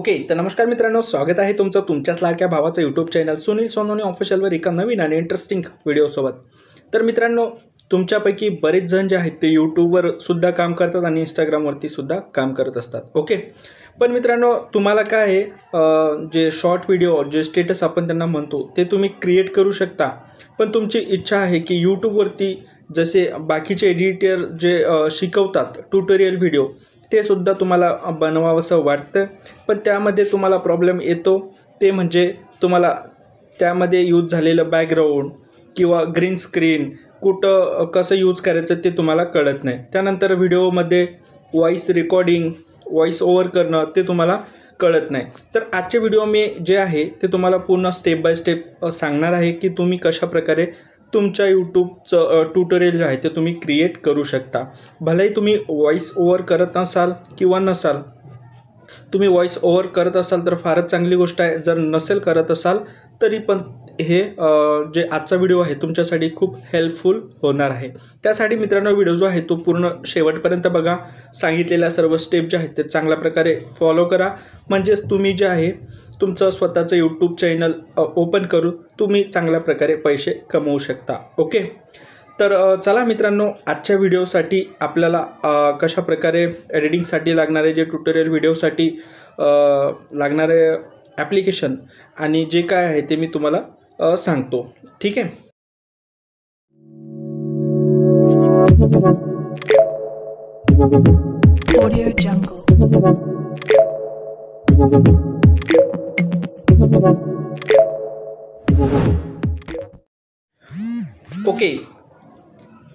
Okay, तर नमस्कार मित्रांनो, स्वागत आहे तुमचं तुमच्याच लाडक्या भावाचं यूट्यूब चॅनल सुनील सोनवणे ऑफिशियलवर एका नवीन आणि इंटरेस्टिंग व्हिडिओसोबत. तर मित्रांनो, तुमच्यापैकी बरेच जण जे आहेत ते यूट्यूबवर सुद्धा काम करतात आणि इंस्टाग्रामवरती सुद्धा काम करत असतात. ओके, पण मित्रांनो तुम्हाला काय आहे, जे शॉर्ट व्हिडिओ जे स्टेटस आपण त्यांना म्हणतो ते तुम्ही क्रिएट करू शकता. पण तुमची इच्छा आहे की यूट्यूबवरती जसे बाकीचे एडिटर जे शिकवतात ट्युटोरियल व्हिडिओ ते सुद्धा तुम्हाला बनवावंसं वाटतं, पण त्यामध्ये तुम्हाला प्रॉब्लेम येतो. ते म्हणजे तुम्हाला त्यामध्ये यूज झालेलं बॅकग्राऊंड किंवा ग्रीन स्क्रीन कुठं कसं यूज करायचं ते तुम्हाला कळत नाही. त्यानंतर व्हिडिओमध्ये व्हॉईस रेकॉर्डिंग व्हॉईस ओव्हर करणं ते तुम्हाला कळत नाही. तर आजचे व्हिडिओ मी जे आहे ते तुम्हाला पूर्ण स्टेप बाय स्टेप सांगणार आहे की तुम्ही कशाप्रकारे तुमच्या यूट्यूबचं ट्युटोरियल जे आहे ते तुम्ही क्रिएट करू शकता. भलेही तुम्ही व्हॉईस ओव्हर करत असाल किंवा नसाल. तुम्ही व्हॉईस ओव्हर करत असाल तर फारच चांगली गोष्ट आहे. जर नसेल करत असाल तरी पण हे जे आजचा व्हिडिओ आहे तुमच्यासाठी खूप हेल्पफुल होणार आहे. त्यासाठी मित्रांनो व्हिडिओ जो आहे तो पूर्ण शेवटपर्यंत बघा. सांगितलेल्या सर्व स्टेप जे आहेत ते चांगल्या प्रकारे फॉलो करा. म्हणजेच तुम्ही जे आहे तुमचं स्वतःचं यूट्यूब चॅनल ओपन करून तुम्ही चांगल्या प्रकारे पैसे कमवू शकता. ओके, तर चला मित्रांनो, आजच्या व्हिडिओसाठी आपल्याला कशा प्रकारे एडिटिंगसाठी लागणारे जे ट्युटोरियल व्हिडिओसाठी लागणारे ॲप्लिकेशन आणि जे काय आहे ते मी तुम्हाला सांगतो. ठीक आहे. Audio Jungle.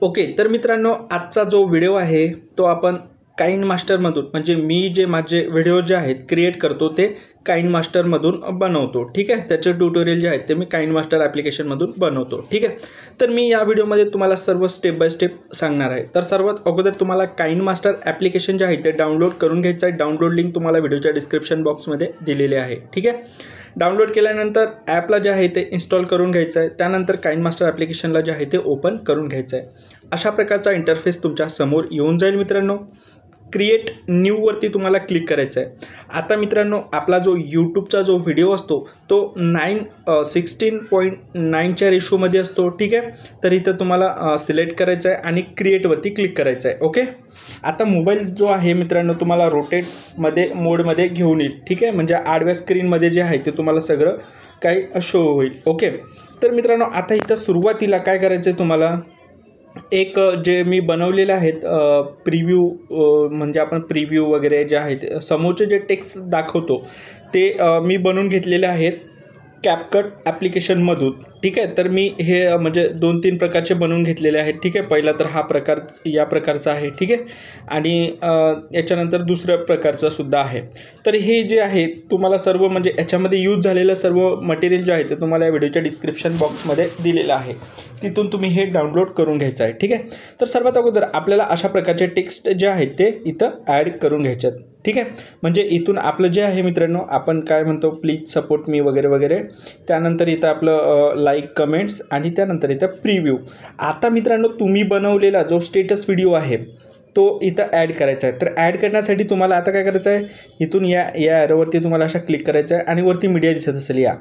ओके, तर मित्रांनो आजचा जो व्हिडिओ आहे तो आपण काइनमास्टरमधून, म्हणजे मी जे माझे व्हिडिओ जे आहेत क्रिएट करतो ते काइनमास्टरमधून बनवतो. ठीक आहे. त्याचे ट्युटोरियल जे आहेत ते मी काइनमास्टर ॲप्लिकेशनमधून बनवतो. ठीक आहे. तर मी या व्हिडिओमध्ये तुम्हाला सर्व स्टेप बाय स्टेप सांगणार आहे. तर सर्वात अगोदर तुम्हाला काइनमास्टर ॲप्लिकेशन जे आहे ते डाउनलोड करून घ्यायचं आहे. डाउनलोड लिंक तुम्हाला व्हिडिओच्या डिस्क्रिप्शन बॉक्समध्ये दिलेली आहे. ठीक आहे. डाउनलोड केल्यानंतर ॲपला जे आहे ते इन्स्टॉल करून घ्यायचं आहे. त्यानंतर काइनमास्टर ॲप्लिकेशनला जे आहे ते ओपन करून घ्यायचं आहे. अशा प्रकारचा इंटरफेस तुमच्या समोर येऊन जाईल. मित्रांनो, क्रिएट न्यूवरती तुम्हाला क्लिक करायचं आहे. आता मित्रांनो आपला जो यूट्यूबचा जो व्हिडिओ असतो तो 16:9च्या रेशोमध्ये असतो. ठीक आहे. तर इथं तुम्हाला सिलेक्ट करायचं आहे आणि क्रिएटवरती क्लिक करायचं आहे. ओके, आता मोबाईल जो आहे मित्रांनो तुम्हाला रोटेटमध्ये मोडमध्ये घेऊन येईल. ठीक आहे. म्हणजे आडव्या स्क्रीनमध्ये जे आहे ते तुम्हाला सगळं काही शो होईल. ओके, तर मित्रांनो आता इथं सुरुवातीला काय करायचं आहे तुम्हाला, एक जे मी बनवलेले आहेत प्रिव्ह्यू, म्हणजे आपण प्रिव्ह्यू वगैरे जे आहेत समोरचे जे टेक्स्ट दाखवतो ते मी बनवून घेतलेले आहेत कॅपकट ॲप्लिकेशनमधून. ठीक आहे. तर मी हे म्हणजे 2-3 प्रकारचे बनवून घेतलेले आहेत. ठीक आहे. पहिला तर हा प्रकार या प्रकारचा आहे. ठीक आहे. आणि याच्यानंतर दुसऱ्या प्रकारचा सुद्धा आहे. तर हे जे आहे तुम्हाला सर्व म्हणजे याच्यामध्ये यूज झालेलं सर्व मटेरियल जे आहे ते तुम्हाला या व्हिडिओच्या डिस्क्रिप्शन बॉक्समध्ये दिलेलं आहे. तिथून तुम्ही हे डाउनलोड करून घ्यायचं आहे. ठीक आहे. तर सर्वात अगोदर आपल्याला अशा प्रकारचे टेक्स्ट जे आहेत ते इथं ॲड करून घ्यायचे आहेत. ठीक आहे. म्हणजे इथून आपलं जे आहे मित्रांनो आपण काय म्हणतो, प्लीज सपोर्ट मी वगैरे वगैरे. त्यानंतर इथं आपलं लाईक कमेंट्स आणि त्यानंतर इथं प्रिव्ह्यू. आता मित्रांनो तुम्ही बनवलेला जो स्टेटस व्हिडिओ आहे तो इथं ॲड करायचा आहे. तर ॲड करण्यासाठी तुम्हाला आता काय करायचं आहे, इथून या ॲरोवरती तुम्हाला अशा क्लिक करायचं आहे आणि वरती मीडिया दिसत असेल या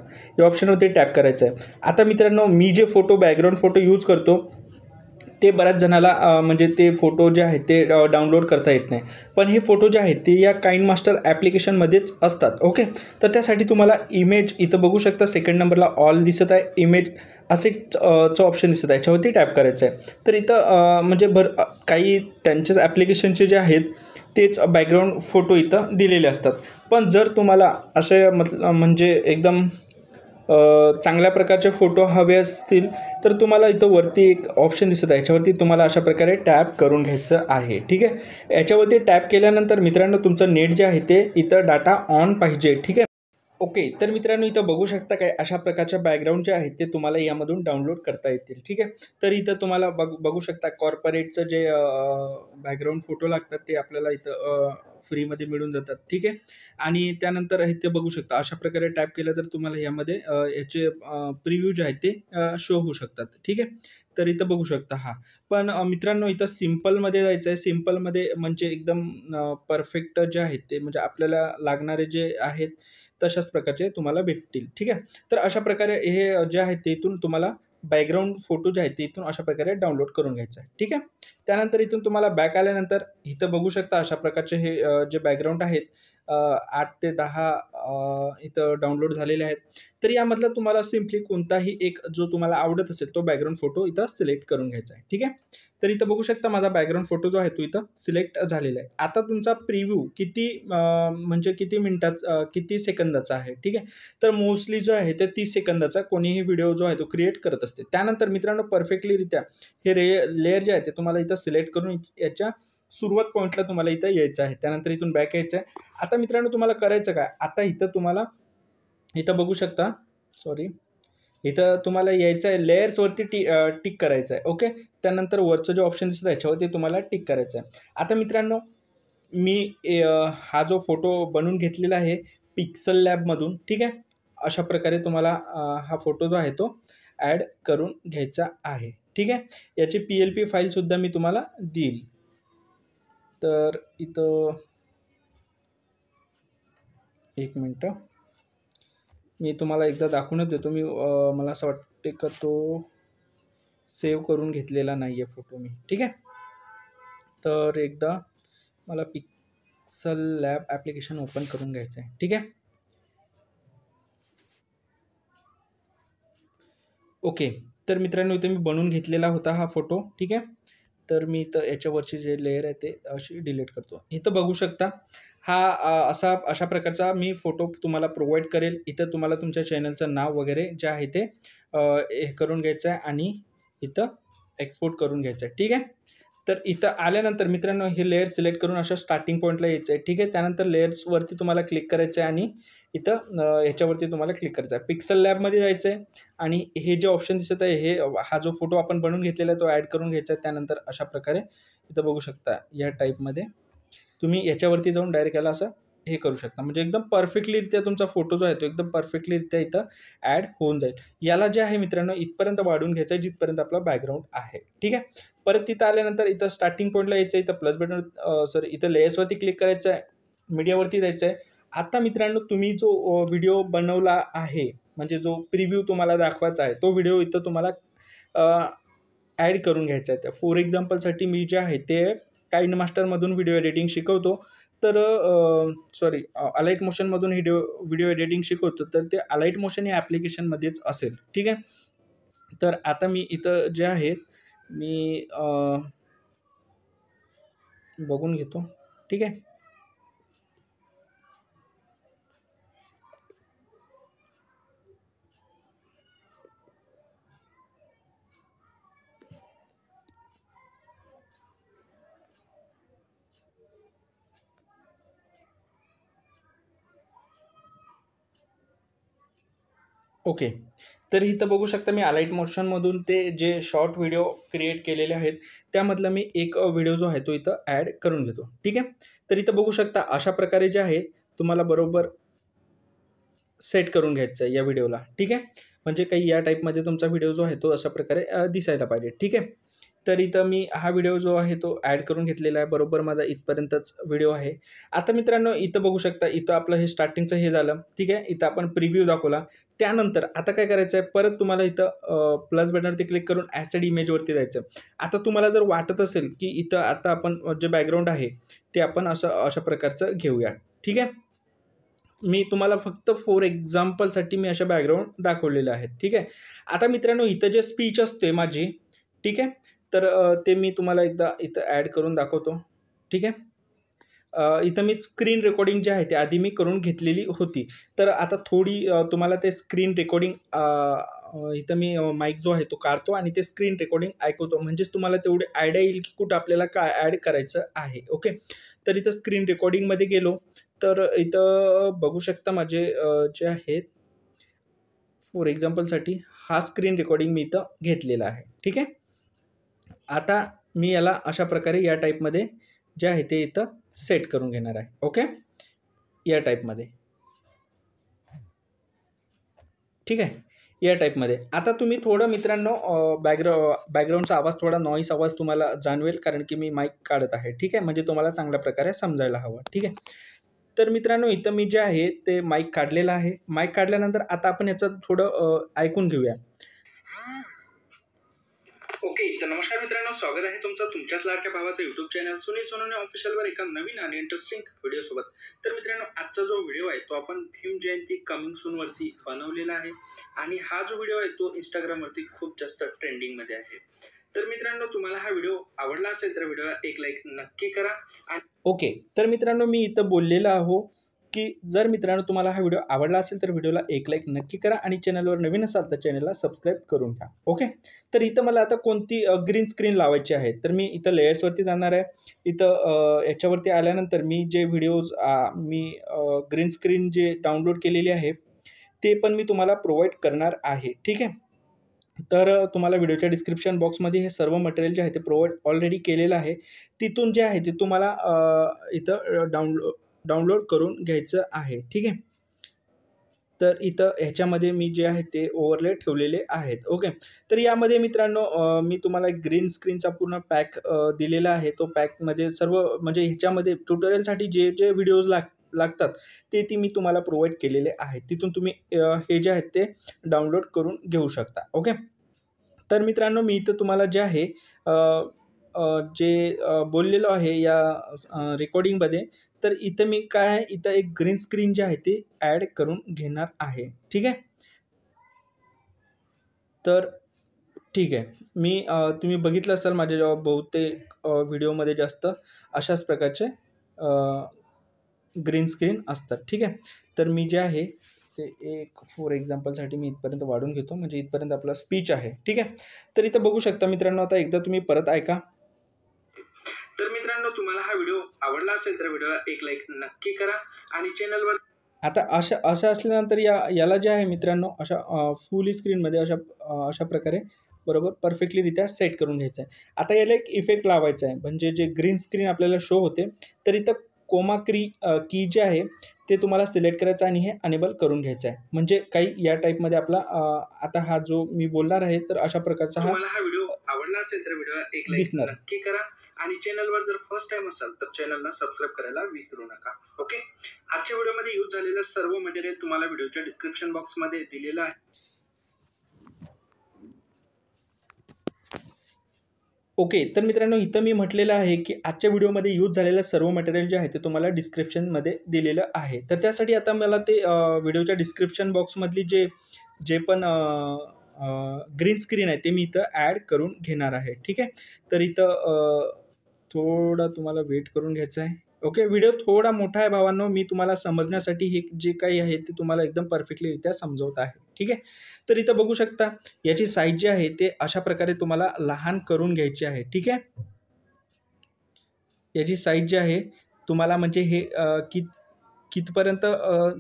ऑप्शनवरती टॅप करायचं आहे. आता मित्रांनो मी जे फोटो बॅकग्राऊंड फोटो यूज करतो ते बऱ्याच जणाला म्हणजे ते फोटो जे आहेत ते डाउनलोड करता येत नाही. पण हे फोटो जे आहेत ते या काइनमास्टर ॲप्लिकेशनमध्येच असतात. ओके, तर त्यासाठी तुम्हाला इमेज इथं बघू शकता. सेकंड नंबरला ऑल दिसत आहे, इमेज असे चं ऑप्शन दिसत आहे, याच्यावरती टॅप करायचं आहे. तर इथं म्हणजे काही त्यांच्याच ॲप्लिकेशनचे जे आहेत तेच बॅकग्राऊंड फोटो इथं दिलेले असतात. पण जर तुम्हाला असे म्हणजे एकदम चांगल्या प्रकारचे फोटो हवे असतील तर तुम्हाला इथं वरती एक ऑप्शन दिसत आहे, याच्यावरती तुम्हाला अशा प्रकारे टॅप करून घ्यायचं आहे. ठीक आहे. याच्यावरती टॅप केल्यानंतर मित्रांनो तुमचं नेट जे आहे ते इथं डाटा ऑन पाहिजे. ठीक आहे. ओके, तर मित्रांनो इथं बघू शकता काय अशा प्रकारच्या बॅकग्राऊंड जे आहेत ते तुम्हाला यामधून डाउनलोड करता येतील. ठीक आहे. तर इथं तुम्हाला बघू शकता कॉर्पोरेटचं जे बॅकग्राऊंड फोटो लागतात ते आपल्याला इथं फ्रीमध्ये मिळून जातात. ठीक आहे. आणि त्यानंतर इथे बघू शकता अशा प्रकारे टॅप केलं तर तुम्हाला यामध्ये याचे प्रिव्ह्यू जे आहेत ते शो होऊ शकतात. ठीक आहे. तर इथं बघू शकता हा. पण मित्रांनो इथं सिम्पलमध्ये जायचं आहे. सिम्पलमध्ये म्हणजे एकदम परफेक्ट जे आहेत ते म्हणजे आपल्याला लागणारे जे आहेत तशाच प्रकारचे तुम्हाला भेटतील. ठीक आहे. तर अशा प्रकारे हे जे आहेत ते इथून तुम्हाला बॅकग्राऊंड फोटो जे आहेत ते इथून अशा प्रकारे डाउनलोड करून घ्यायचं आहे. ठीक आहे. त्यानंतर इथून तुम्हाला बॅक आल्यानंतर इथं बघू शकता अशा प्रकारचे हे जे बॅकग्राऊंड आहेत 8 ते 10 इथं डाउनलोड झालेले आहेत. तर यामधला तुम्हाला सिम्पली कोणताही एक जो तुम्हाला आवडत असेल तो बॅकग्राऊंड फोटो इथं सिलेक्ट करून घ्यायचा आहे. ठीक आहे. तर इथं बघू शकता माझा बॅकग्राऊंड फोटो जो आहे तो इथं सिलेक्ट झालेला आहे. आता तुमचा प्रिव्ह्यू किती म्हणजे किती मिनिटात किती सेकंदाचा आहे. ठीक आहे. तर मोस्टली जो आहे ते 30 सेकंदाचा कोणीही व्हिडिओ जो आहे तो क्रिएट करत असते. त्यानंतर मित्रांनो परफेक्टलीरित्या हे लेअर जे आहे ते तुम्हाला इथं सिलेक्ट करून याच्या सुरुवात पॉईंटला तुम्हाला इथं यायचं आहे. त्यानंतर इथून बॅक यायचं आहे. आता मित्रांनो तुम्हाला करायचं काय, आता इथं तुम्हाला इथं बघू शकता इथं तुम्हाला यायचं आहे लेयर्सवरती टिक करायचं आहे. ओके. त्यानंतर वरचं जे ऑप्शन दिसतं त्याच्यावरती तुम्हाला टिक करायचं आहे. आता मित्रांनो मी हा जो फोटो बनवून घेतलेला आहे पिक्सल लॅबमधून. ठीक आहे. अशा प्रकारे तुम्हाला हा फोटो जो आहे तो ॲड करून घ्यायचा आहे. ठीक आहे. याची PLP फाईलसुद्धा मी तुम्हाला देईल. तर इथं एक मिनटं मी तुम्हाला एकदा दाखवूनच देतो. मला असं वाटते का तो सेव्ह करून घेतलेला नाही आहे फोटो मी. ठीक आहे. तर एकदा मला पिक्सल लॅब ॲप्लिकेशन ओपन करून घ्यायचं आहे. ठीक आहे. ओके. तर मित्रांनो इथे मी बनवून घेतलेला होता हा फोटो. ठीक आहे. तर मी इथं याच्यावरची जे लेयर आहे ते अशी डिलीट करतो. इथं बघू शकता हा अशा प्रकारचा मी फोटो तुम्हाला प्रोव्हाइड करेल. इथं तुम्हाला तुमच्या चॅनलचं नाव वगैरे जे आहे ते हे करून घ्यायचं आहे आणि इथं एक्सपोर्ट करून घ्यायचं आहे. ठीक आहे. तर इथं आल्यानंतर मित्रांनो हे लेयर सिलेक्ट करून अशा स्टार्टिंग पॉईंटला यायचं आहे. ठीक आहे. त्यानंतर लेयर्सवरती तुम्हाला क्लिक करायचं आहे आणि इथं ह्याच्यावरती तुम्हाला क्लिक करायचं आहे. पिक्सल लॅबमध्ये जायचं आहे आणि हे जे ऑप्शन दिसत आहे हे हा जो फोटो आपण बनवून घेतलेला आहे तो ॲड करून घ्यायचा आहे. त्यानंतर अशा प्रकारे इथं बघू शकता या टाईपमध्ये तुम्ही याच्यावरती जाऊन डायरेक्ट याला असं हे करू शकता. म्हणजे एकदम परफेक्टलीरित्या तुमचा फोटो जो आहे तो एकदम परफेक्टलीरित्या इथं ॲड होऊन जाईल. याला जे आहे मित्रांनो इथपर्यंत वाढवून घ्यायचं आहे जिथपर्यंत आपला बॅकग्राऊंड आहे. ठीक आहे. परत तिथं आल्यानंतर इथं स्टार्टिंग पॉईंटला यायचं आहे. इथं प्लस बटन इथं लेयर्सवरती क्लिक करायचं आहे. मीडियावरती जायचं आहे. आता मित्रांनो तुम्ही जो व्हिडिओ बनवला आहे म्हणजे जो प्रिव्ह्यू तुम्हाला दाखवायचा आहे तो व्हिडिओ इथं तुम्हाला ॲड करून घ्यायचा आहे. फॉर एक्झाम्पलसाठी मी जे आहे ते काइंड मास्टरमधून व्हिडिओ एडिटिंग शिकवतो. तर अलाइट मोशनमधून व्हिडिओ एडिटिंग शिकवतो. तर ते अलाइट मोशन या ॲप्लिकेशनमध्येच असेल. ठीक आहे. तर आता मी इथं जे आहेत मी बघून घेतो. ठीक आहे. ओके. तर इथं बघू शकता मी अलाइट मोशनमधून ते जे शॉर्ट व्हिडिओ क्रिएट केलेले आहेत त्यामधला मी एक व्हिडिओ जो आहे तो इथं ॲड करून घेतो. ठीक आहे. तर इथं बघू शकता अशा प्रकारे जे आहे तुम्हाला बरोबर सेट करून घ्यायचं आहे या व्हिडिओला. ठीक आहे. म्हणजे काही या टाईपमध्ये तुमचा व्हिडिओ जो आहे तो अशा प्रकारे दिसायला पाहिजे. ठीक आहे. तर इथं मी हा व्हिडिओ जो आहे तो ॲड करून घेतलेला आहे. बरोबर माझा इथपर्यंतच व्हिडिओ आहे. आता मित्रांनो इथं बघू शकता इथं आपलं हे स्टार्टिंगचं हे झालं. ठीक आहे. इथं आपण प्रिव्ह्यू दाखवला. त्यानंतर आता काय करायचं आहे परत तुम्हाला इथं प्लस बटनवरती क्लिक करून ॲसेड इमेजवरती जायचं. आता तुम्हाला जर वाटत असेल की इथं आता आपण जे बॅकग्राऊंड आहे ते आपण अशा प्रकारचं घेऊया. ठीक आहे. मी तुम्हाला फक्त फॉर एक्झाम्पलसाठी मी अशा बॅकग्राऊंड दाखवलेले आहेत. ठीक आहे. आता मित्रांनो इथं जे स्पीच असते माझी. ठीक आहे. तर ते मी तुम्हाला एकदा इथं ॲड करून दाखवतो. ठीक आहे. इथं मी स्क्रीन रेकॉर्डिंग जे आहे ते आधी मी करून घेतलेली होती. तर आता थोडी तुम्हाला ते स्क्रीन रेकॉर्डिंग इथं मी माईक जो आहे तो काढतो आणि ते स्क्रीन रेकॉर्डिंग ऐकवतो. म्हणजेच तुम्हाला तेवढे आयडिया येईल की कुठं आपल्याला काय ॲड करायचं आहे. ओके. तर इथं स्क्रीन रेकॉर्डिंगमध्ये गेलो तर इथं बघू शकता माझे जे आहेत फॉर एक्झाम्पलसाठी हा स्क्रीन रेकॉर्डिंग मी इथं घेतलेला आहे. ठीक आहे. आता मी याला अशा प्रकारे या टाईपमध्ये जे आहे ते इथं सेट करून घेणार आहे. ओके. या टाईपमध्ये. ठीक आहे. या टाईपमध्ये. आता तुम्ही थोडं मित्रांनो बॅकग्राऊंडचा आवाज, थोडा नॉईस आवाज तुम्हाला जाणवेल, कारण की मी माईक काढत आहे, ठीक आहे. म्हणजे तुम्हाला चांगल्या प्रकारे समजायला हवं, ठीक आहे. तर मित्रांनो इथं मी जे आहे ते माईक काढलेलं आहे. माईक काढल्यानंतर आता आपण याचं थोडं ऐकून घेऊया. ओके, तर नमस्कार मित्रांनो, स्वागत आहे तुमचं तुमच्याच लाडक्या भावाचं युट्यूब चॅनल सुनील सोनवणे ऑफिशियलवर एका नवीन आणि इंटरेस्टिंग व्हिडिओ सोबत. तर मित्रांनो, आजचा जो व्हिडिओ आहे तो आपण भीम जयंती कमिंग सून वरती बनवलेला आहे आणि हा जो व्हिडिओ आहे तो इंस्टाग्राम वरती खूप जास्त ट्रेंडिंग मध्ये आहे. तर मित्रांनो, तुम्हाला हा व्हिडिओ आवडला असेल तर व्हिडिओला एक लाईक नक्की करा. ओके, तर मित्रांनो मी इथं बोललेलो आहो की जर मित्रांनो तुम्हाला हा व्हिडिओ आवडला असेल तर व्हिडिओला एक लाईक नक्की करा आणि चॅनलवर नवीन असाल तर चॅनलला सबस्क्राईब करून घ्या. ओके, तर इथं मला आता कोणती ग्रीन स्क्रीन लावायची आहे, तर मी इथं लेयर्सवरती जाणार आहे. इथं याच्यावरती आल्यानंतर मी जे व्हिडिओज मी ग्रीन स्क्रीन जे डाउनलोड केलेली आहे ते पण मी तुम्हाला प्रोव्हाइड करणार आहे, ठीक आहे. तर तुम्हाला व्हिडिओच्या डिस्क्रिप्शन बॉक्समध्ये हे सर्व मटेरियल जे आहे ते प्रोव्हाइड ऑलरेडी केलेलं आहे. तिथून जे आहे ते तुम्हाला इथं डाउनलोड करून घ्यायचं आहे, ठीक आहे. तर इथं ह्याच्यामध्ये मी जे आहे ते ओव्हरले ठेवलेले आहेत. ओके, तर यामध्ये मित्रांनो मी तुम्हाला ग्रीन स्क्रीनचा पूर्ण पॅक दिलेला आहे. तो पॅकमध्ये सर्व म्हणजे ह्याच्यामध्ये ट्युटोरियलसाठी जे जे व्हिडिओज लागतात ते मी तुम्हाला प्रोव्हाइड केलेले आहेत. तिथून तुम्ही हे जे आहेत ते डाउनलोड करून घेऊ शकता. ओके, तर मित्रांनो मी इथं तुम्हाला जे आहे जे बोललेलो आहे या रेकॉर्डिंगमध्ये, तर इथं मी काय आहे, इथं एक ग्रीन स्क्रीन जे आहे ते ॲड करून घेणार आहे, ठीक आहे. तर ठीक आहे, मी तुम्ही बघितलं असाल माझ्या बहुतेक व्हिडिओमध्ये जास्त अशाच प्रकारचे ग्रीन स्क्रीन असतात, ठीक आहे. तर मी जे आहे ते एक फॉर एक्झाम्पलसाठी मी इथपर्यंत वाढून घेतो, म्हणजे इथपर्यंत आपला स्पीच आहे, ठीक आहे. तर इथं बघू शकता मित्रांनो, आता एकदा तुम्ही परत ऐका. तर मित्रांनो तुम्हाला हा व्हिडिओ आवडला असेल तर व्हिडिओला एक लाईक नक्की करा आणि चॅनलवर आता अशा असल्यानंतर याला जे आहे मित्रांनो अशा फुल स्क्रीनमध्ये अशा प्रकारे बरोबर परफेक्टलीरित्या सेट करून घ्यायचं आहे. आता याला एक इफेक्ट लावायचा आहे, म्हणजे जे ग्रीन स्क्रीन आपल्याला शो होते तर इथं कोमा की जे आहे ते तुम्हाला सिलेक्ट करायचं आणि हे अनेबल करून घ्यायचं आहे. म्हणजे काही या टाईपमध्ये आपला आता हा जो मी बोलणार आहे तर अशा प्रकारचा हा व्हिडिओ आवडला असेल तर व्हिडिओला एक लाईक नक्की करा आणि चॅनलवर जर फर्स्ट टाइम असाल तर चॅनलला सबस्क्राईब करायला विसरू नका. ओके, आजच्या व्हिडिओमध्ये यूज झालेलं सर्व मटेरियल तुम्हाला व्हिडिओच्या डिस्क्रिप्शन बॉक्समध्ये दिलेलं आहे. ओके, तर मित्रांनो इथं मी म्हटलेलं आहे की आजच्या व्हिडिओमध्ये यूज झालेलं सर्व मटेरियल जे आहे ते तुम्हाला डिस्क्रिप्शनमध्ये दिलेलं आहे. तर त्यासाठी आता मला ते व्हिडिओच्या डिस्क्रिप्शन बॉक्समधली जे जे पण ग्रीन स्क्रीन आहे ते मी इथं ॲड करून घेणार आहे, ठीक आहे. तर इथं थोडा तुम्हाला वेट करून घ्यायचं आहे. ओके, व्हिडिओ थोडा मोठा आहे भावांनो, मी तुम्हाला समजण्यासाठी हे जे काही आहे ते तुम्हाला एकदम परफेक्टलीरित्या समजवत आहे, ठीक आहे. तर इथं बघू शकता याची साईज जी आहे ते अशा प्रकारे तुम्हाला लहान करून घ्यायची आहे, ठीक आहे. याची साईज जी आहे तुम्हाला म्हणजे हे कितपर्यंत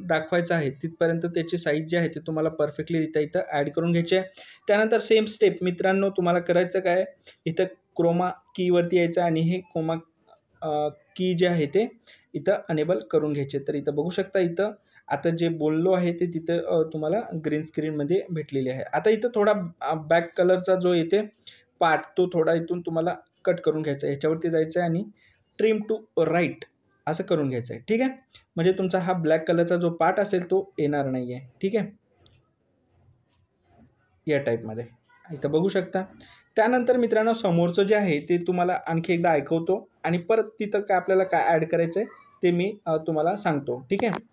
दाखवायचं आहे तिथपर्यंत त्याची साईज जी आहे ते तुम्हाला परफेक्टलीरित्या इथं ॲड करून घ्यायची आहे. त्यानंतर सेम स्टेप मित्रांनो तुम्हाला करायचं काय, इथं क्रोमा कीवरती यायचं आणि हे क्रोमा की जे आहे ते इथं अनेबल करून घ्यायचे. तर इथं बघू शकता, इथं आता जे बोललो आहे ते तिथं तुम्हाला ग्रीन स्क्रीनमध्ये भेटलेली आहे. आता इथं थोडा बॅक कलरचा जो येते पार्ट तो थोडा इथून तुम्हाला कट करून घ्यायचा आहे. ह्याच्यावरती जायचं आहे आणि ट्रिम टू राईट असं करून घ्यायचं आहे, ठीक आहे. म्हणजे तुमचा हा ब्लॅक कलरचा जो पार्ट असेल तो येणार नाही आहे, ठीक आहे. या टाईपमध्ये इथं बघू शकता. त्यानंतर मित्रांनो समोरचं जे आहे ते तुम्हाला आणखी एकदा ऐकवतो आणि परत तिथं काय आपल्याला काय ॲड करायचं आहे ते मी तुम्हाला सांगतो, ठीक आहे.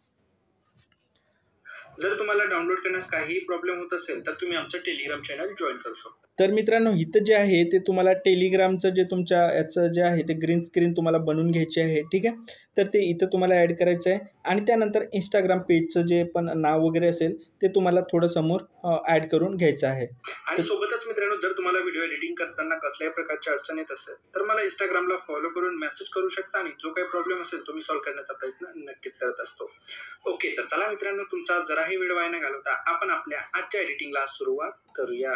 जर तुम्हाला डाउनलोड करण्यास काही प्रॉब्लेम होत असेल तर तुम्ही आमचं टेलिग्राम चॅनल जॉईन करू शकता. तर मित्रांनो इथं जे आहे ते तुम्हाला टेलिग्रामचं जे तुमच्या याचं जे आहे ते ग्रीन स्क्रीन तुम्हाला बनवून घ्यायची आहे, ठीक आहे. तर ते इथं तुम्हाला ॲड करायचं आहे आणि त्यानंतर इंस्टाग्राम पेजचं जे पण नाव वगैरे असेल ते तुम्हाला थोडं समोर ॲड करून घ्यायचं आहे. आणि सोबतच मित्रांनो जर तुम्हाला व्हिडिओ एडिटिंग करताना कसल्याही प्रकारची अडचण येत असेल तर मला इंस्टाग्रामला फॉलो करून मेसेज करू शकता आणि जो काही प्रॉब्लेम असेल तो मी सॉल्व्ह करण्याचा प्रयत्न नक्कीच करत असतो. ओके, तर चला मित्रांनो तुमचा जरा काही वेळ वाया न घालवता आपण आपल्या आजच्या एडिटिंगला सुरुवात करूया.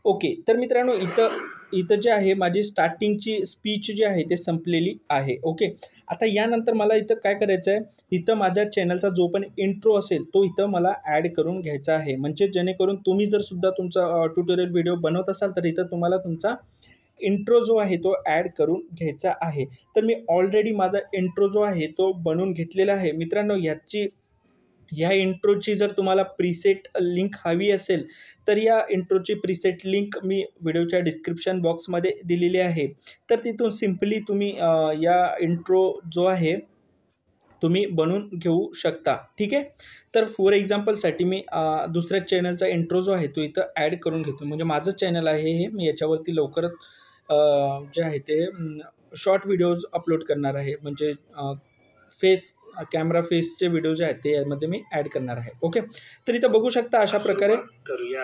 ओके, तर मित्रांनो इथं जे आहे माझी स्टार्टिंगची स्पीच जी आहे ते संपलेली आहे. ओके, आता यानंतर मला इथं काय करायचं आहे, इथं माझ्या चॅनलचा जो पण इंट्रो असेल तो इथं मला ॲड करून घ्यायचा आहे. म्हणजे जेणेकरून तुम्ही जर सुद्धा तुमचा ट्युटोरियल व्हिडिओ बनवत असाल तर इथं तुम्हाला तुमचा इंट्रो जो आहे तो ॲड करून घ्यायचा आहे. तर मी ऑलरेडी माझा इंट्रो जो आहे तो बनवून घेतलेला आहे. मित्रांनो, ह्या इंट्रोची जर तुम्हाला प्रीसेट लिंक हवी असेल तर या इंट्रोची प्रीसेट लिंक मी व्हिडिओच्या डिस्क्रिप्शन बॉक्समध्ये दिलेली आहे. तर तिथून सिम्पली तुम्ही या इंट्रो जो आहे तुम्ही बनवून घेऊ शकता. ठीक आहे. तर फॉर एक्झाम्पलसाठी मी दुसऱ्या चॅनलचा इंट्रो जो आहे तो इथं ॲड करून घेतो. म्हणजे माझं चॅनल आहे हे, मी याच्यावरती लवकरच जे आहे ते शॉर्ट व्हिडिओज अपलोड करणार आहे. म्हणजे कॅमेरा फेसचे व्हिडिओ जे आहेत ते यामध्ये मी ॲड करणार आहे. ओके, तर इथं बघू शकता अशा प्रकारे करूया.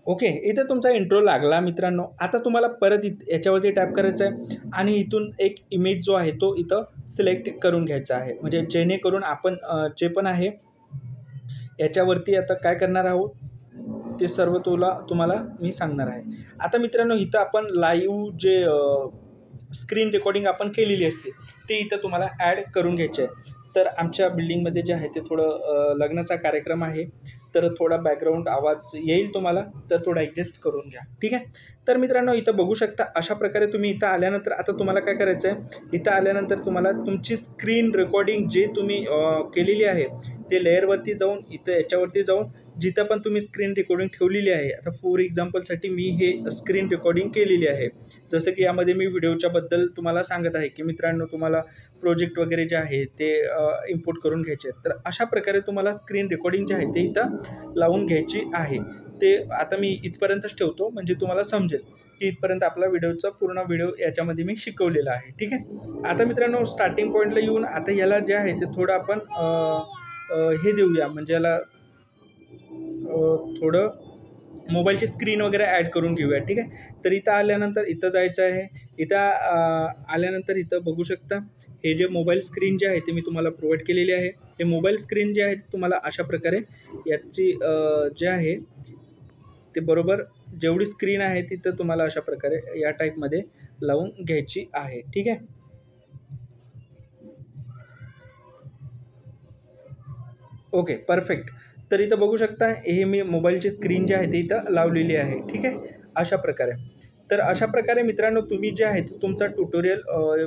ओके, इथं तुमचा इंट्रो लागला मित्रांनो. आता तुम्हाला परत याच्यावरती टॅप करायचं आहे आणि इथून एक इमेज जो आहे तो इथं सिलेक्ट करून घ्यायचा आहे. म्हणजे जेणेकरून आपण जे पण आहे याच्यावरती आता काय करणार आहोत ते सर्व तुम्हाला मी सांगणार आहे. आता मित्रांनो, इथं आपण लाईव्ह जे स्क्रीन रेकॉर्डिंग आपण केलेली असते ते इथं तुम्हाला ॲड करून घ्यायचे आहे. तर आमच्या बिल्डिंगमध्ये जे आहे ते थोडं लग्नाचा कार्यक्रम आहे, तर थोडा बॅकग्राऊंड आवाज येईल तुम्हाला, तर थोडा ॲडजस्ट करून घ्या. ठीक आहे. तर मित्रांनो, इथं बघू शकता अशा प्रकारे तुम्ही इथं आल्यानंतर आता तुम्हाला काय करायचं आहे, इथं आल्यानंतर तुम्हाला तुमची स्क्रीन रेकॉर्डिंग जे तुम्ही केलेली आहे ते लेअरवरती जाऊन इथं याच्यावरती जाऊन जिथं पण तुम्ही स्क्रीन रेकॉर्डिंग ठेवलेली आहे. आता फॉर एक्झाम्पलसाठी मी हे स्क्रीन रेकॉर्डिंग केलेली आहे. जसं की यामध्ये मी व्हिडिओच्याबद्दल तुम्हाला सांगत आहे की मित्रांनो, तुम्हाला प्रोजेक्ट वगैरे जे आहे ते इम्पोर्ट करून घ्यायचे आहेत. तर अशा प्रकारे तुम्हाला स्क्रीन रेकॉर्डिंग जे आहे ते इथं लावून घ्यायची आहे. ते आता मी इथपर्यंतच ठेवतो म्हणजे तुम्हाला समजेल की इथपर्यंत आपला व्हिडिओचा पूर्ण व्हिडिओ याच्यामध्ये मी शिकवलेला आहे. ठीक आहे. आता मित्रांनो, स्टार्टिंग पॉईंटला येऊन आता याला जे आहे ते थोडं आपण हे देऊया, म्हणजे याला थोडं मोबाईलची स्क्रीन वगैरे ॲड करून घेऊया. ठीक आहे. तर इथं आल्यानंतर इथं जायचं आहे. इथं आल्यानंतर इथं बघू शकता हे जे मोबाईल स्क्रीन जे आहे ते मी तुम्हाला प्रोव्हाइड केलेली आहे. हे मोबाईल स्क्रीन जे आहे ते तुम्हाला अशा प्रकारे याची जे आहे ते बरोबर जेवढी स्क्रीन आहे तिथं तुम्हाला अशा प्रकारे या टाईपमध्ये लावून घ्यायची आहे. ठीक आहे. Okay, perfect. तर इथं बघू शकता हे मी मोबाईलची स्क्रीन जी आहे ती इथं लावलेली आहे. ठीक आहे, अशा प्रकारे. तर अशा प्रकारे मित्रांनो, तुम्ही जे आहे तुमचा ट्युटोरियल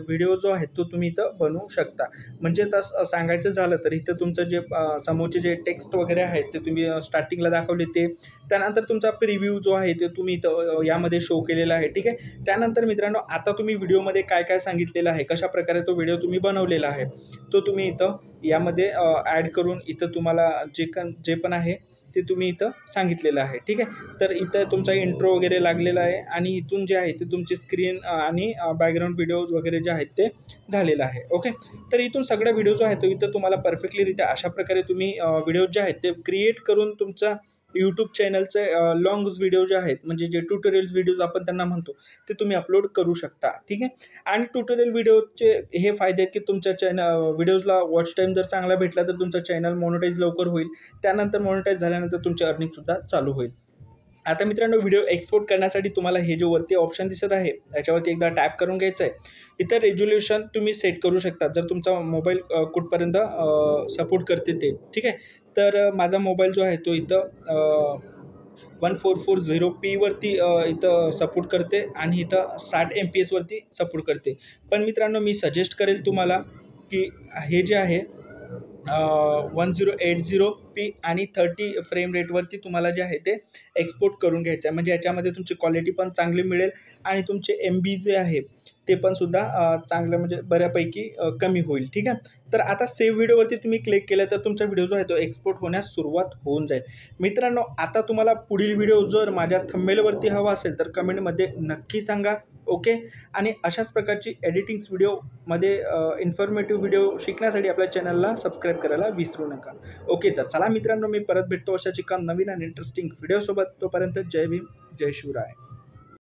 व्हिडिओ जो आहे तो तुम्ही इथं बनवू शकता. म्हणजे तसं सांगायचं झालं तर इथं तुमचं जे समोरचे जे टेक्स्ट वगैरे आहेत ते तुम्ही स्टार्टिंगला दाखवले ते, त्यानंतर तुमचा प्रिव्ह्यू जो आहे ते तुम्ही इथं यामध्ये शो केलेला आहे. ठीक आहे. त्यानंतर मित्रांनो, आता तुम्ही व्हिडिओमध्ये काय काय सांगितलेलं आहे, कशाप्रकारे तो व्हिडिओ तुम्ही बनवलेला आहे तो तुम्ही इथं यामध्ये ॲड करून इथं तुम्हाला जे पण आहे ते तुम्ही इथं सांगितलेलं आहे. ठीक आहे. तर इथं तुमचा इंट्रो वगैरे लागलेला आहे आणि इथून जे आहे ते तुमची स्क्रीन आणि बॅकग्राऊंड व्हिडिओज वगैरे जे आहेत ते झालेलं आहे. ओके. तर इथून सगळा व्हिडिओ जो आहे तो इथं तुम्हाला परफेक्टलीरित्या अशा प्रकारे तुम्ही व्हिडिओ जे आहेत ते क्रिएट करून तुमचा यूट्यूब चॅनलचे लाँग व्हिडिओ जे आहेत, म्हणजे जे ट्युटोरियल्स व्हिडिओज आपण त्यांना म्हणतो, ते तुम्ही अपलोड करू शकता. ठीक आहे. आणि ट्युटोरियल व्हिडिओचे हे फायदे आहेत की तुमच्या व्हिडिओजला वॉच टाईम जर चांगला भेटला तर तुमचं चॅनल मॉनिटाईज लवकर होईल. त्यानंतर मॉनिटाईज झाल्यानंतर तुमची अर्निंगसुद्धा चालू होईल. आता मित्रांनो, व्हिडिओ एक्सपोर्ट करण्यासाठी तुम्हाला हे जो वरती ऑप्शन दिसत आहे याच्यावरती एकदा टॅप करून घ्यायचं आहे. इथं रेझोल्युशन तुम्ही सेट करू शकता जर तुमचा मोबाईल कुठपर्यंत सपोर्ट करते ते. ठीक आहे. तर माझा मोबाईल जो आहे तो इथं 1440p वरती इथं सपोर्ट करते आणि इथं 60 MPS वरती सपोर्ट करते. पण मित्रांनो, मी सजेस्ट करेल तुम्हाला की हे जे आहे 1080p आणि 30 फ्रेम रेटवरती तुम्हाला जे आहे ते एक्सपोर्ट करून घ्यायचं आहे. म्हणजे याच्यामध्ये तुमची क्वालिटी पण चांगली मिळेल आणि तुमचे MB जे आहे ते पण सुद्धा चांगलं म्हणजे बऱ्यापैकी कमी होईल. ठीक आहे. तर आता सेव्ह व्हिडिओवरती तुम्ही क्लिक केलं तर तुमचा व्हिडिओ जो आहे तो एक्सपोर्ट होण्यास सुरुवात होऊन जाईल. मित्रांनो, आता तुम्हाला पुढील व्हिडिओ जर माझ्या थंबनेलवरती हवा असेल तर कमेंटमध्ये नक्की सांगा. ओके. आणि अशाच प्रकारची एडिटिंग्स व्हिडिओमध्ये इन्फॉर्मेटिव्ह व्हिडिओ शिकण्यासाठी आपल्या चॅनलला सबस्क्राईब करायला विसरू नका. ओके. तर चला मित्रांनो, मी परत भेटतो अशाच एका नवीन आणि इंटरेस्टिंग व्हिडिओसोबत. तोपर्यंत जय भीम, जय शिवराय.